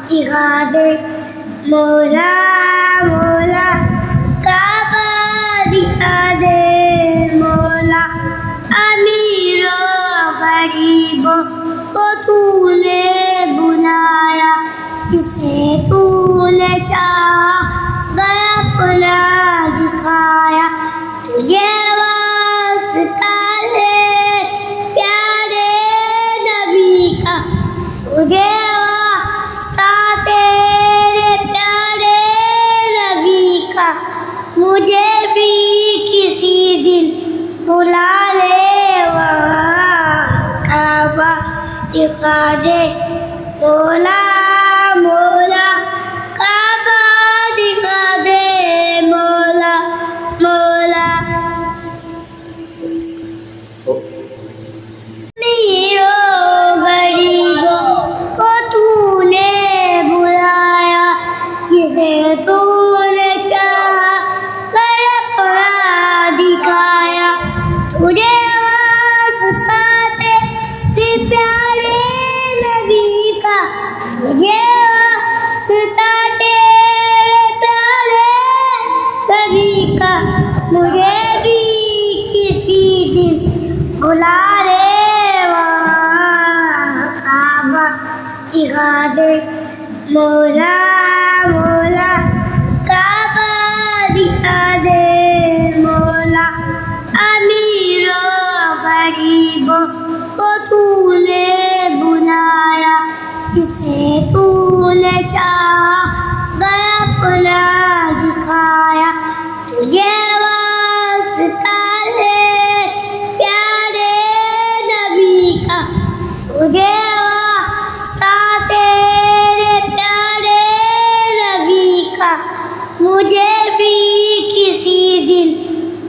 دکھا دے مولا مولا کعبہ دکھا دے مولا امیر و غریبوں کو تو نے بلایا جسے تو نے چاہا گیا اپنا دکھایا تجھے واسطہ ہے پیارے نبی کا تجھے واسطہ تیرے پیارے نبی کا مجھے بھی کسی دن بلا لے وہاں کعبہ دکھا دے مولا مولا کعبہ دکھا دے مولا مولا امیروں غریبوں کو تو نے بلایا جسے تو نے چاہا کر اپنا دکھایا تجھے واسطہ تیرے پیارے نبی کا تجھے واسطہ تیرے پیارے نبی کا مجھے بھی کسی دن بلا لے وہاں کعبہ دکھا دے مولا مولا کعبہ دکھا دے مولا امیر و غریبوں کو تو نے بلایا جسے تو نے چاہا گیا اپنا دکھایا تجھے واسطہ ہے پیارے نبی کا تجھے واسطہ تیرے پیارے نبی کا مجھے بھی کسی دن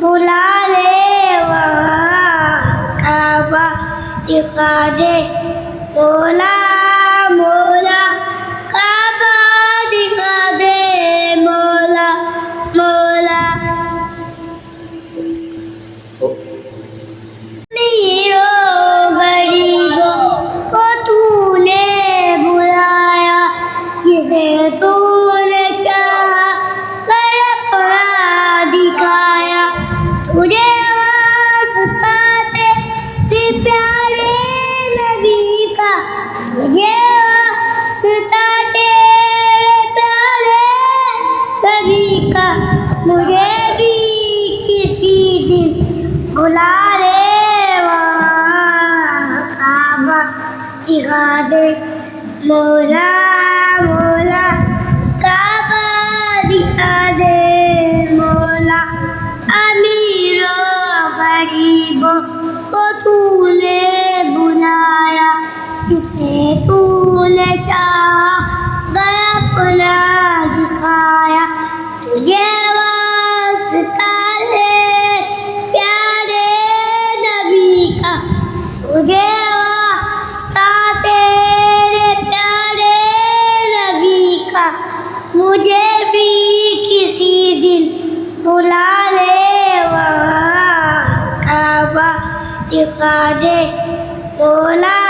بلا لے وہاں کعبہ دکھا دے مولا مولا کعبہ دکھا دے مولا مولا امیروں غریبوں کو تو نے بلایا جسے تو نے چاہا کر اپنا دکھایا تجھے واسطہ تیرے پیارے نبی کا تجھے واسطہ تیرے پیارے نبی کا مجھے بھی کسی دن بلا لے وہاں کعبہ دکھا دے مولا مولا کعبہ دکھا دے مولا امیر و غریبوں کو تو نے بلایا جسے تو نے چاہا گیا اپنا دکھایا تجھے واسطہ ہے پیارے نبی کا تجھے واسطہ تیرے پیارے نبی کا مجھے بھی کسی دن بلا لے وہاں کعبہ دکھا دے مولا